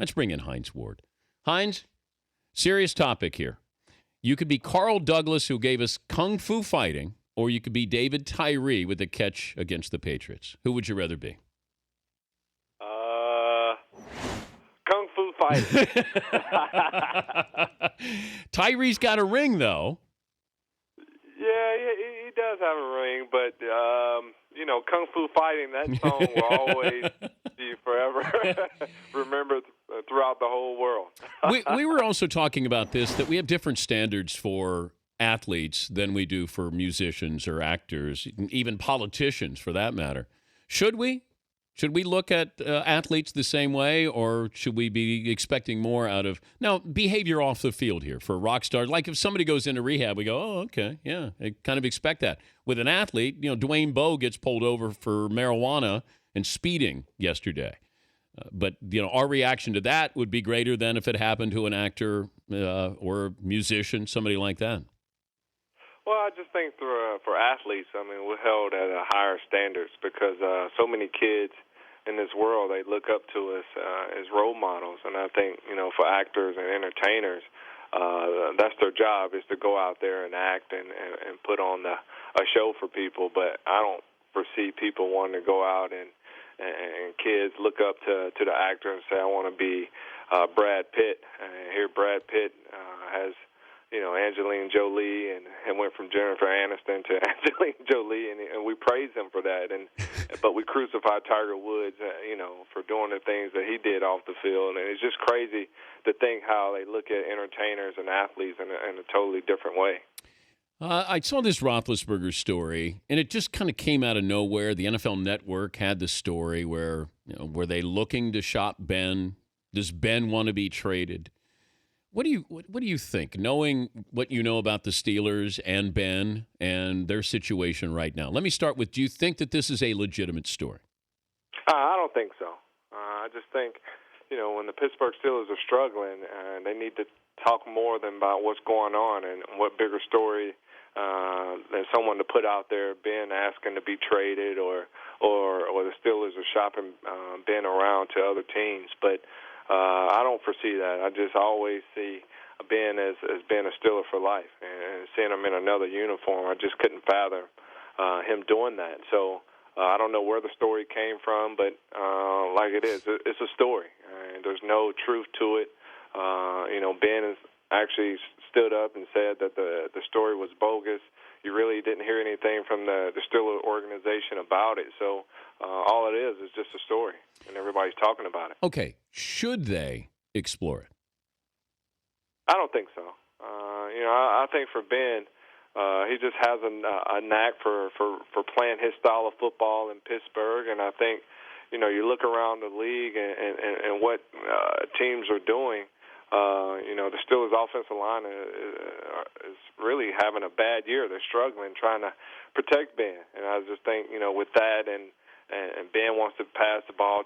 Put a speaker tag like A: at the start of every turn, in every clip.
A: Let's bring in Hines Ward. Hines, serious topic here. You could be Carl Douglas, who gave us kung fu fighting, or you could be David Tyree with the catch against the Patriots. Who would you rather be?
B: Kung fu fighting.
A: Tyree's got a ring, though.
B: Yeah, he does have a ring, but, kung fu fighting, that song will always be forever remembered throughout the whole world.
A: we were also talking about this, that we have different standards for athletes than we do for musicians or actors, even politicians for that matter. Should we? Should we look at athletes the same way, or should we be expecting more out of behavior off the field here for rock stars? Like if somebody goes into rehab, we go, oh, okay, yeah, I kind of expect that. With an athlete, Dwayne Bowe gets pulled over for marijuana and speeding yesterday. But our reaction to that would be greater than if it happened to an actor or a musician, somebody like that.
B: Well, I just think for athletes, we're held at a higher standards because so many kids in this world, they look up to us as role models. And I think, for actors and entertainers, that's their job, is to go out there and act and put on a show for people. But I don't foresee people wanting to go out and kids look up to the actor and say, I want to be Brad Pitt. And here Brad Pitt has Angelina Jolie, and went from Jennifer Aniston to Angelina Jolie, and we praise him for that. But we crucify Tiger Woods, for doing the things that he did off the field. And it's just crazy to think how they look at entertainers and athletes in a totally different way.
A: I saw this Roethlisberger story, and it just kind of came out of nowhere. The NFL Network had the story where, were they looking to shop Ben? Does Ben want to be traded? What do you think, knowing what you know about the Steelers and Ben and their situation right now? Let me start with, do you think that this is a legitimate story?
B: I don't think so. I just think, when the Pittsburgh Steelers are struggling, they need to talk more than about what's going on and what bigger story than someone to put out there, Ben asking to be traded or the Steelers are shopping Ben around to other teams. But I don't foresee that. I just always see Ben as being a Steeler for life, and seeing him in another uniform, I just couldn't fathom him doing that. So I don't know where the story came from, but like it is, it's a story, and there's no truth to it. Ben has actually stood up and said that the story was bogus. You really didn't hear anything from the Steeler organization about it. So all it is just a story, and everybody's talking about it.
A: Okay. Should they explore it?
B: I don't think so. I think for Ben, he just has a knack for playing his style of football in Pittsburgh, and I think, you look around the league and what teams are doing. The Steelers' offensive line is really having a bad year. They're struggling trying to protect Ben, and I just think, with that and Ben wants to pass the ball,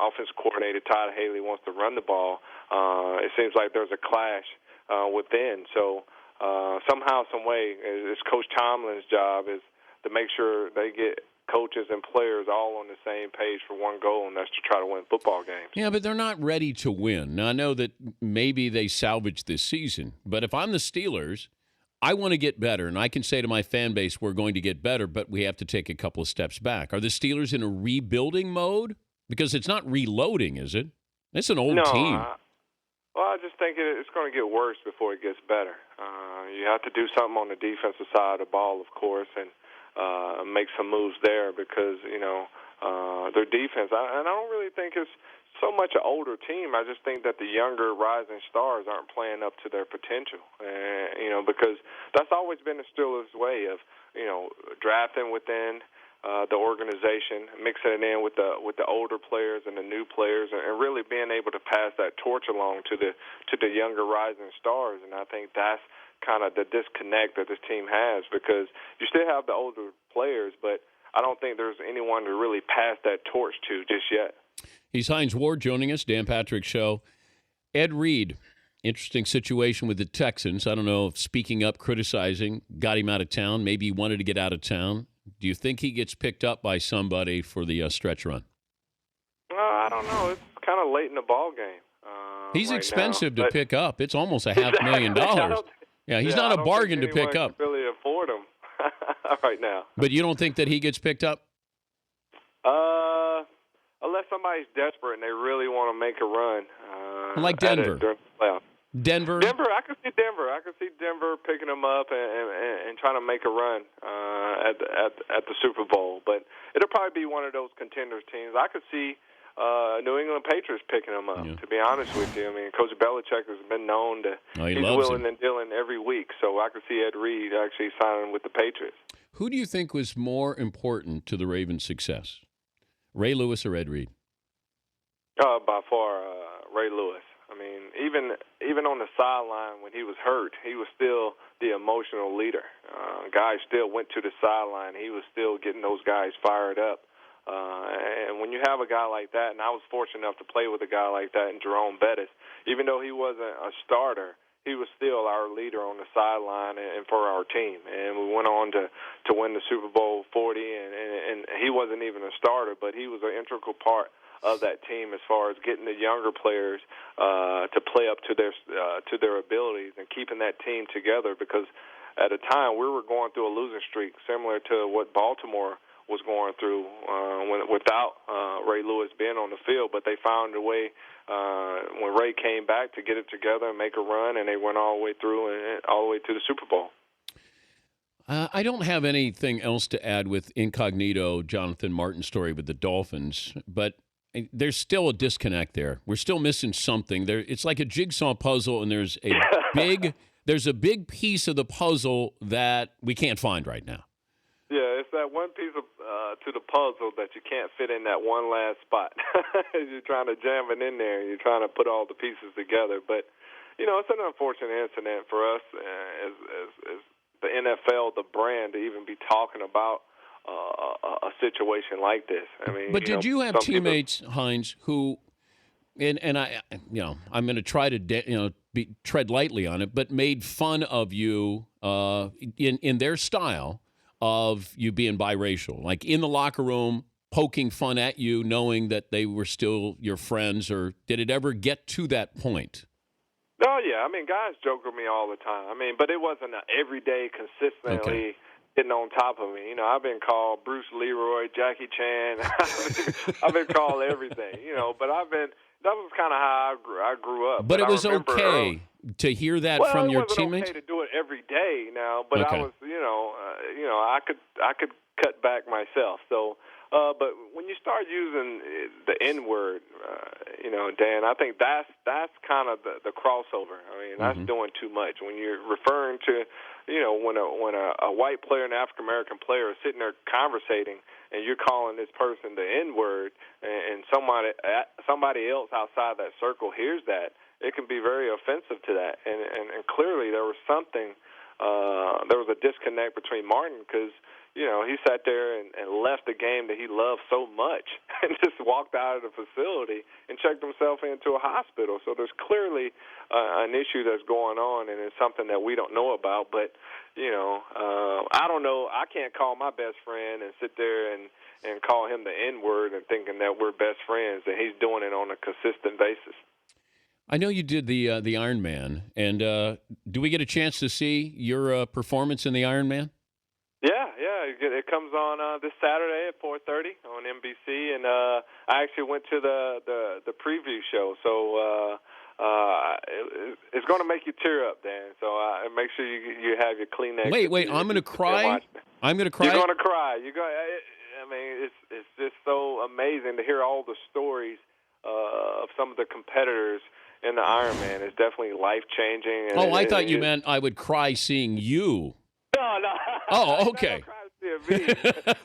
B: offensive coordinator Todd Haley wants to run the ball. It seems like there's a clash within. So somehow, some way, it's Coach Tomlin's job is to make sure they get coaches and players all on the same page for one goal, and that's to try to win football games.
A: Yeah, but they're not ready to win. Now, I know that maybe they salvaged this season, but if I'm the Steelers, I want to get better, and I can say to my fan base, we're going to get better, but we have to take a couple of steps back. Are the Steelers in a rebuilding mode? Because it's not reloading, is it? It's an old team.
B: Well, I just think it's going to get worse before it gets better. You have to do something on the defensive side of the ball, of course, and make some moves there because, their defense, and I don't really think it's so much an older team. I just think that the younger rising stars aren't playing up to their potential, because that's always been the Steelers' way of, drafting within the organization, mixing it in with the older players and the new players, and really being able to pass that torch along to the younger rising stars. And I think that's kind of the disconnect that this team has, because you still have the older players, but I don't think there's anyone to really pass that torch to just yet.
A: He's Hines Ward joining us, Dan Patrick Show. Ed Reed, interesting situation with the Texans. I don't know if speaking up, criticizing, got him out of town. Maybe he wanted to get out of town. Do you think he gets picked up by somebody for the stretch run?
B: I don't know. It's kind of late in the ball game.
A: He's
B: right now.
A: expensive to
B: But
A: pick up. It's almost a $500,000. Yeah, he's not
B: I
A: a
B: don't
A: bargain to
B: think
A: pick
B: anyone
A: up.
B: can really afford him right now.
A: But you don't think that he gets picked up?
B: Unless somebody's desperate and they really want to make a run.
A: Like Denver.
B: During the playoffs.
A: Denver,
B: I could see Denver. I could see Denver picking him up and trying to make a run at the Super Bowl. But it'll probably be one of those contenders teams. I could see New England Patriots picking him up.
A: Yeah.
B: To be honest with you, I mean, Coach Belichick has been known to
A: he
B: he's
A: loves
B: willing
A: him.
B: and dealing every week. So I could see Ed Reed actually signing with the Patriots.
A: Who do you think was more important to the Ravens' success, Ray Lewis or Ed Reed?
B: By far, Ray Lewis. I mean, even on the sideline when he was hurt, he was still the emotional leader. Guys still went to the sideline. He was still getting those guys fired up. And when you have a guy like that, and I was fortunate enough to play with a guy like that in Jerome Bettis, even though he wasn't a starter, he was still our leader on the sideline and for our team. And we went on to win the Super Bowl 40, and he wasn't even a starter, but he was an integral part of that team as far as getting the younger players to play up to their abilities and keeping that team together, because at a time we were going through a losing streak similar to what Baltimore was going through without Ray Lewis being on the field. But they found a way when Ray came back to get it together and make a run, and they went all the way through and all the way to the Super Bowl.
A: I don't have anything else to add with incognito Jonathan Martin's story with the Dolphins, but there's still a disconnect there. We're still missing something. It's like a jigsaw puzzle, and there's a big piece of the puzzle that we can't find right now.
B: Yeah, it's that one piece of to the puzzle that you can't fit in that one last spot. You're trying to jam it in there, and you're trying to put all the pieces together. But, it's an unfortunate incident for us as the NFL, the brand, to even be talking about a situation like this. I mean,
A: but did you have teammates, Hines, who, and I'm going to try to tread lightly on it, but made fun of you in their style of you being biracial, like in the locker room, poking fun at you, knowing that they were still your friends, or did it ever get to that point?
B: Oh, yeah. I mean, guys joke with me all the time. I mean, but it wasn't an everyday, consistently getting on top of me. I've been called Bruce Leroy, Jackie Chan. I've been called everything, but that was kind of how I grew up.
A: But it was okay to hear that from your teammates?
B: Well, it wasn't okay to do it every day now, but I was, I could cut back myself. So, but when you start using the N-word, Dan, I think that's kind of the crossover. I mean, that's doing too much. When you're referring to, when a white player and an African American player are sitting there conversating, and you're calling this person the N-word, and somebody else outside that circle hears that, it can be very offensive to that. And clearly there was something, there was a disconnect between Martin, because he sat there and left the game that he loved so much and just walked out of the facility and checked himself into a hospital. So there's clearly an issue that's going on, and it's something that we don't know about. But, I don't know. I can't call my best friend and sit there and call him the N-word and thinking that we're best friends, and he's doing it on a consistent basis.
A: I know you did the Iron Man, and do we get a chance to see your performance in the Iron Man?
B: Yeah, it comes on this Saturday at 4:30 on NBC, and I actually went to the preview show, so it's going to make you tear up, Dan. So make sure you have your Kleenex.
A: Wait, I'm going to cry. I'm going to cry.
B: You're going to cry. I mean, it's just so amazing to hear all the stories of some of the competitors in the Iron Man. It's definitely life changing.
A: Oh, I thought you meant I would cry seeing you.
B: No.
A: Oh, okay.
B: Me,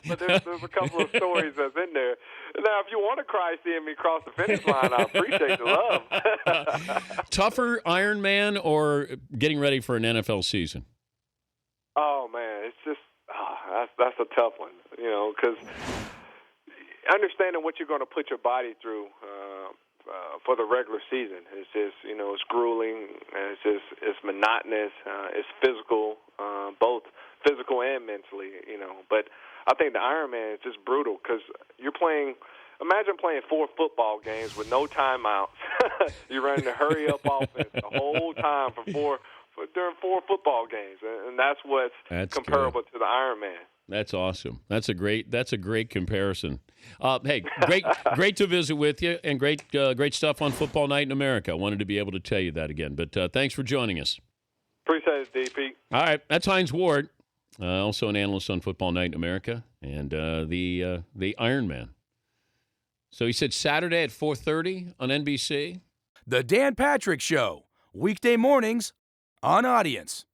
B: but there's a couple of stories that's in there. Now, if you want to cry seeing me cross the finish line, I appreciate the love.
A: Tougher Iron Man or getting ready for an NFL season?
B: Oh man, it's just that's a tough one, because understanding what you're going to put your body through for the regular season is just it's grueling, and it's monotonous, it's physical, both physical and mentally, But I think the Ironman is just brutal because you're playing. Imagine playing 4 football games with no timeouts. You're running a hurry-up offense the whole time during 4 football games, and that's what's comparable to the Ironman.
A: That's awesome. That's a great comparison. Hey, great to visit with you, and great stuff on Football Night in America. I wanted to be able to tell you that again, but thanks for joining us.
B: Appreciate it, DP.
A: All right, that's Hines Ward, also an analyst on Football Night in America, and the Ironman. So he said Saturday at 4:30 on NBC.
C: The Dan Patrick Show, weekday mornings on Audience.